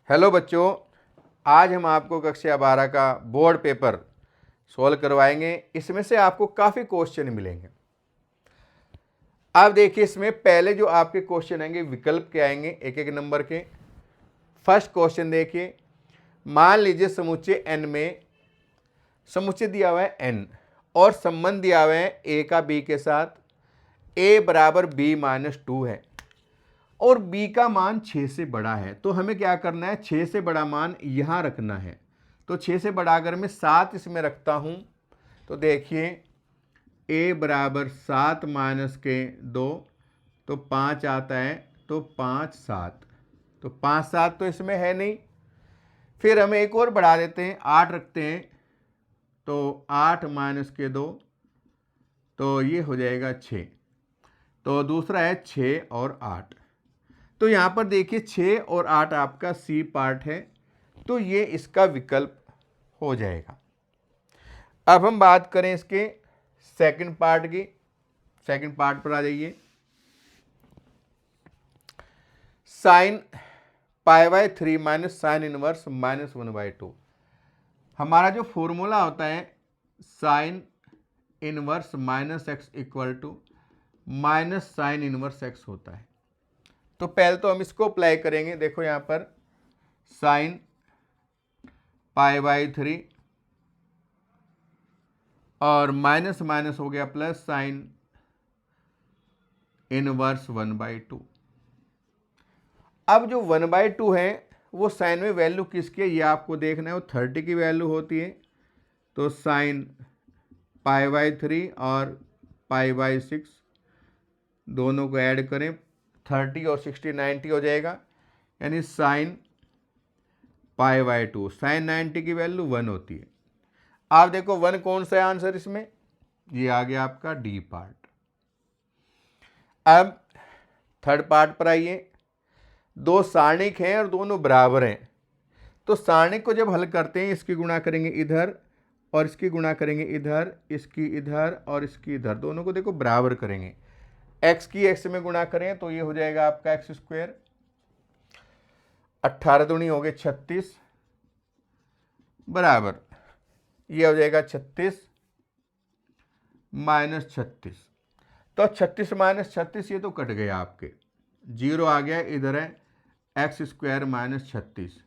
Hello बच्चों, आज हम आपको कक्षा 12 का बोर्ड पेपर सॉल्व करवाएंगे। इसमें से आपको काफ़ी क्वेश्चन मिलेंगे। आप देखिए, इसमें पहले जो आपके क्वेश्चन आएंगे विकल्प के आएंगे एक एक नंबर के। फर्स्ट क्वेश्चन देखिए, मान लीजिए समुच्चय n में समुच्चय दिया हुआ है n और संबंध दिया हुआ है a का b के साथ, a बराबर b-2 है और b का मान 6 से बड़ा है। तो हमें क्या करना है, 6 से बड़ा मान यहाँ रखना है। तो 6 से बड़ा अगर मैं 7 इसमें रखता हूँ तो देखिए a बराबर 7 माइनस के 2 तो 5 आता है, तो 5 7, तो 5 7 तो इसमें है नहीं। फिर हम एक और बढ़ा देते हैं, 8 रखते हैं, तो 8 माइनस के 2 तो ये हो जाएगा 6। तो दूसरा है 6 और 8। तो यहाँ पर देखिए 6 और 8 आपका सी पार्ट है, तो ये इसका विकल्प हो जाएगा। अब हम बात करें इसके सेकंड पार्ट की। सेकंड पार्ट पर आ जाइए। Sine π/3 minus sine inverse -1/2। हमारा जो फॉर्मूला होता है sine inverse -x equal to minus sine inverse x होता है। तो पहले तो हम इसको अप्लाई करेंगे। देखो यहाँ पर साइन π/3 और माइनस माइनस हो गया प्लस साइन इनवर्स 1/2। अब जो 1/2 है वो साइन में वैल्यू किसकी है ये आपको देखना है, वो 30 की वैल्यू होती है। तो साइन π/3 और π/6 दोनों को ऐड करें, 30 और 60 90 हो जाएगा, यानी साइन π/2। साइन 90 की वैल्यू 1 होती है। आप देखो 1 कौन सा है आंसर इसमें, ये आ गया आपका डी पार्ट। अब थर्ड पार्ट पर आइए। दो सारणिक हैं और दोनों बराबर हैं। तो सारणिक को जब हल करते हैं, इसकी गुणा करेंगे इधर और इसकी गुणा करेंगे इधर, इसकी इधर और इसकी इधर, दोनों को देखो बराबर करेंगे। x की x में गुणा करें तो ये हो जाएगा आपका x²। 18 दूनी हो गए 36 बराबर ये हो जाएगा 36 माइनस 36। तो 36 माइनस 36 ये तो कट गया आपके, 0 आ गया, इधर है x² माइनस 36।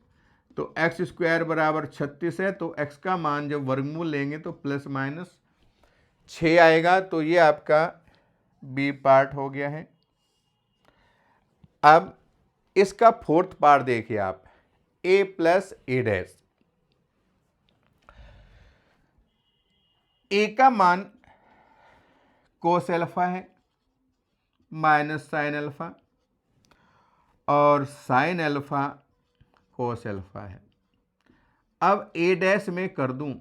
तो x² बराबर 36 है, तो x का मान जब वर्गमूल लेंगे तो प्लस माइनस 6 आएगा। तो ये आपका बी पार्ट हो गया है। अब इसका फोर्थ पार्ट देखिए आप, a plus a dash. a का मान कोस एल्फा है माइनस साइन अल्फा और साइन अल्फा कोस एल्फा है। अब a डैश में कर दूं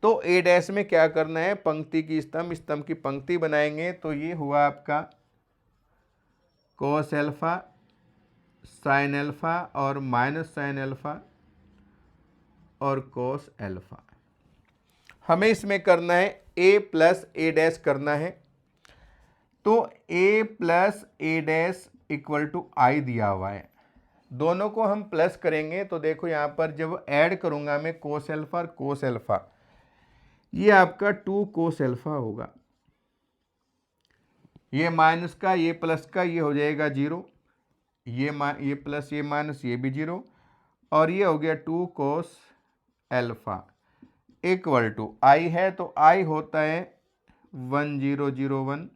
तो a डैश में क्या करना है, पंक्ति की स्तंभ, स्तंभ की पंक्ति बनाएंगे। तो ये हुआ आपका कोस एल्फा साइन अल्फा और माइनस साइन अल्फा और कोस एल्फा। हमें इसमें करना है a प्लस a डैश करना है। तो a plus a dash equal to i दिया हुआ है, दोनों को हम प्लस करेंगे। तो देखो यहाँ पर जब ऐड करूँगा मैं कोस एल्फा और कोस एल्फा, ये आपका 2 कोस एल्फा होगा। ये माइनस का ये प्लस का ये हो जाएगा 0, ये प्लस ये माइनस ये भी 0 और ये हो गया 2 cos alpha equal to i है, तो i होता है 1001।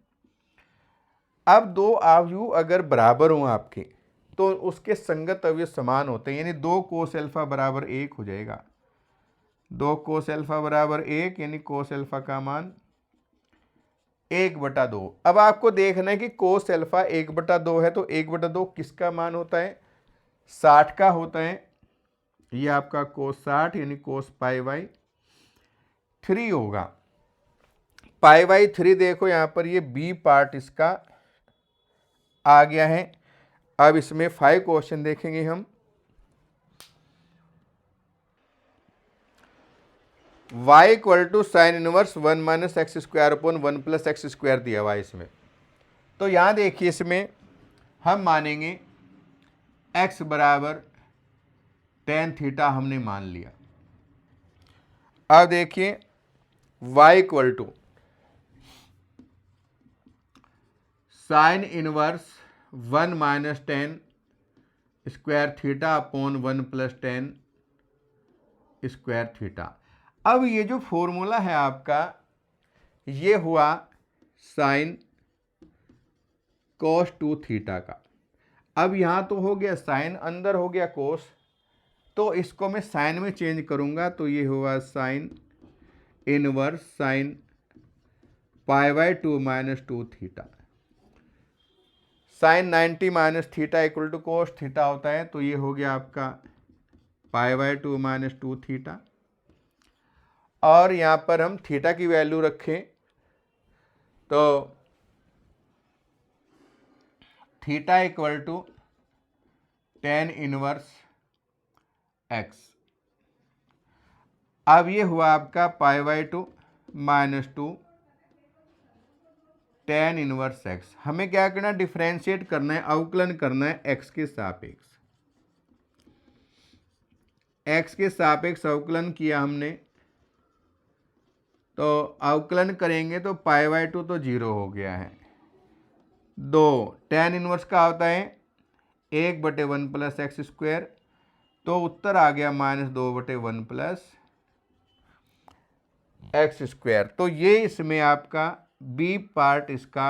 अब दो अवयव अगर बराबर हों आपके तो उसके संगत अवयव समान होते हैं, यानी 2 कोस एल्फा बराबर 1 हो जाएगा। 2 कोस एल्फा बराबर 1 यानी कोस एल्फा का मान 1/2। अब आपको देखना है कि कोस एल्फा 1/2 है, तो 1/2 किसका मान होता है, 60 का होता है। ये आपका कोस 60 यानी कोस π/3 होगा। π/3 देखो यहाँ पर ये बी पार्ट इसका आ गया है। अब इसमें 5 क्वेश्चन देखेंगे हम। y equal to sine inverse 1 minus x² upon 1 plus x² दिया हुआ है इसमें। तो यहाँ देखिए इसमें हम मानेंगे x बराबर टेन थीटा हमने मान लिया। अब देखिए y equal to sine inverse 1 minus 10 square theta upon 1 plus 10 square theta. अब ये जो फॉर्मूला है आपका, ये हुआ साइन कोस 2 थीटा का। अब यहाँ तो हो गया साइन, अंदर हो गया कोस, तो इसको मैं साइन में चेंज करूँगा तो ये हुआ sine inverse sine pi by 2 minus 2 theta. Sine 90 minus theta equal to cos theta होता है, तो ये हो गया आपका पाई बाय 2 माइनस 2 थीटा। और यहाँ पर हम थीटा की वैल्यू रखें तो theta equal to tan inverse x. अब ये हुआ आपका pi by 2 minus 2 tan inverse x. हमें क्या करना है, डिफ्रेंशिएट करना है, अवकलन करना है एक्स के सापेक्ष। एक्स के सापेक्ष अवकलन किया हमने, तो अवकलन करेंगे तो पाई बाय 2 तो 0 हो गया है। 2 टेन इनवर्स का होता है 1/1 प्लस एक्स स्क्वायर, तो उत्तर आ गया -2/1 प्लस एक्स स्क्वायर। तो ये इसमें आपका बी पार्ट इसका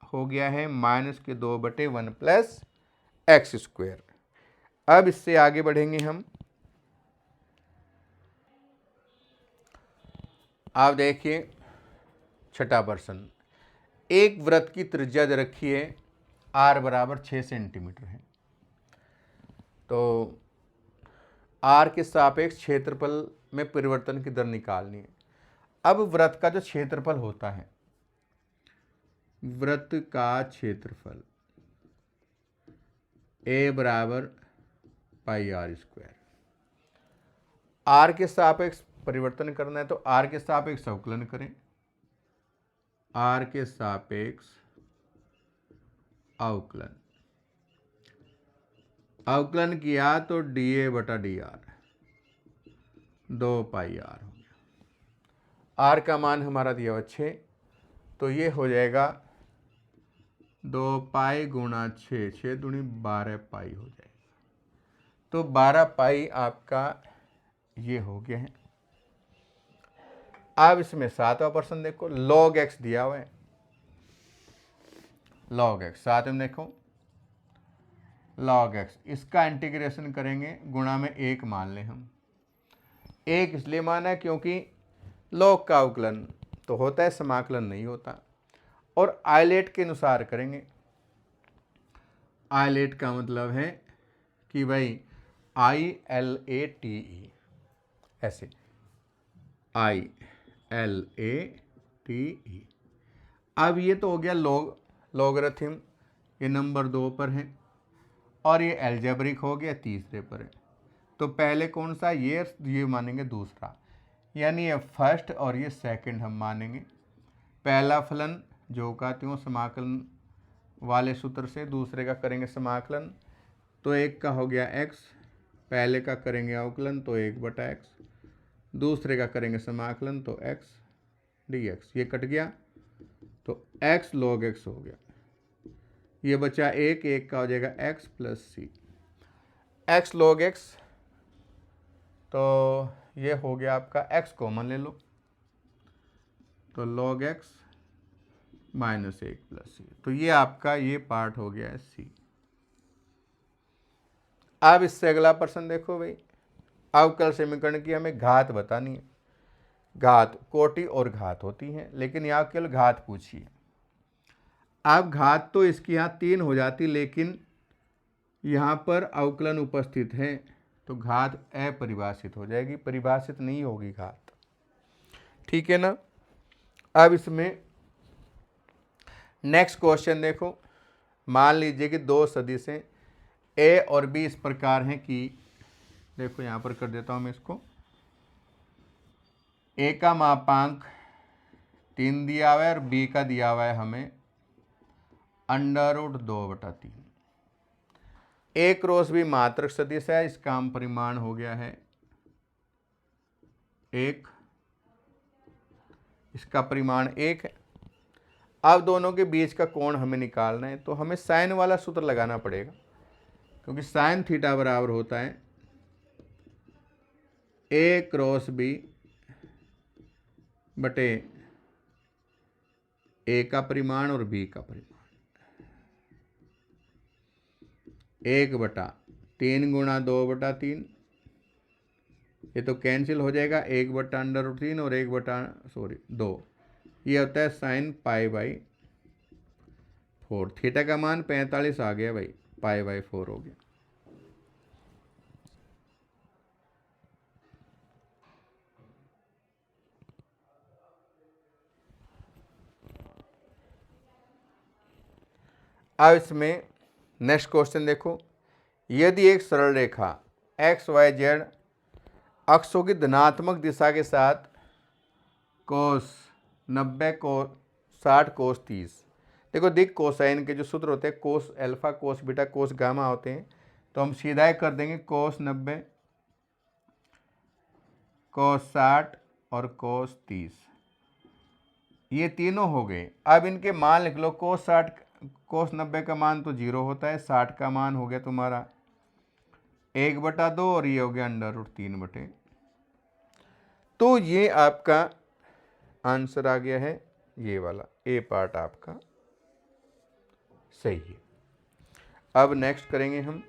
हो गया है -2/1 प्लस एक्स स्क्वायर। अब इससे आगे बढ़ेंगे हम। आप देखिए छठा प्रश्न, एक वृत्त की त्रिज्या दे रखी है r बराबर 6 सेंटीमीटर है, तो r के सापेक्ष क्षेत्रफल में परिवर्तन की दर निकालनी है। अब वृत्त का जो क्षेत्रफल होता है, वृत्त का क्षेत्रफल a बराबर पाई r स्क्वायर। r के सापेक्ष परिवर्तन करना है तो r के सापेक्ष अवकलन करें, r के सापेक्ष अवकलन, अवकलन किया तो dA/dr 2 पाई r हो गया। r का मान हमारा दिया हुआ 6, तो ये हो जाएगा 2 पाई गुणा 6, 6 दूनी 12 पाई हो जाएगा। तो 12 पाई आपका ये हो गया है। अब इसमें 7वां प्रश्न देखो, log x दिया हुआ है, log x, साथ में देखो log x, इसका इंटीग्रेशन करेंगे, गुणा में 1 मान लें हम। 1 इसलिए माना है क्योंकि log का अवकलन तो होता है, समाकलन नहीं होता। और आइलेट के अनुसार करेंगे। आइलेट का मतलब है कि भाई ILATE, ऐसे ILATE। अब ये तो हो गया लॉगरिथम, ये नंबर 2 पर है, और ये अलजेब्रिक हो गया तीसरे पर है। तो पहले कौन सा, ये मानेंगे दूसरा, यानी ये फर्स्ट और ये सेकंड हम मानेंगे। पहला फलन जो का त्यों समाकलन वाले सूत्र से, दूसरे का करेंगे समाकलन, तो एक का हो गया x, पहले का करेंगे अवकलन तो 1/x, दूसरे का करेंगे समाकलन तो x dx। ये कट गया तो x log x हो गया, ये बचा 1 का हो जाएगा x plus c, x log x। तो ये हो गया आपका, x कॉमन ले लो तो log x -1 प्लस c, तो ये आपका ये पार्ट हो गया है c। अब इससे अगला प्रश्न देखो भाई, अवकल समीकरण की हमें घात बतानी है। घात कोटि और घात होती हैं, लेकिन यहाँ केवल घात पूछी है। अब घात तो इसकी यहाँ 3 हो जाती, लेकिन यहाँ पर अवकलन उपस्थित है तो घात अपरिभाषित हो जाएगी, परिभाषित नहीं होगी घात, ठीक है ना। अब इसमें नेक्स्ट क्वेश्चन देखो, मान लीजिए कि 2 सदिशें ए और बी इस प्रकार हैं कि, देखो यहाँ पर कर देता हूँ मैं इसको, ए का मापांक 3 दिया हुआ है और बी का दिया हुआ है हमें √2/3। ए क्रॉस बी मात्रक सदिश है, इसका परिमाण हो गया है 1, इसका परिमाण 1 है। अब दोनों के बीच का कोण हमें निकालना है, तो हमें साइन वाला सूत्र लगाना पड़ेगा, क्योंकि साइन थीटा बराबर होता है ए क्रॉस बी बटे ए का परिमाण और बी का परिमाण, 1/3 गुणा 2/3, ये तो कैंसिल हो जाएगा, 1/√3 और 2, ये होता है साइन π/4। थीटा का मान 45 आ गया भाई, π/4 हो गया। अब इसमें नेक्स्ट क्वेश्चन देखो, यदि एक सरल रेखा एक्स वाई जेड अक्षों की धनात्मक दिशा के साथ कोस 90 कोस 60 कोस 30, देखो दिक कोसाइन के जो सूत्र होते हैं cos alpha cos beta cos gamma होते हैं, तो हम सीधा कर देंगे कोस 90 कोस 60 और कोस 30, ये तीनों हो गए। अब इनके मान लिख लो, कोस 90 का मान तो 0 होता है, 60 का मान हो गया तुम्हारा 1/2 और ये हो गया √3/। तो ये आपका आंसर आ गया है, ये वाला ए पार्ट आपका सही है। अब नेक्स्ट करेंगे हम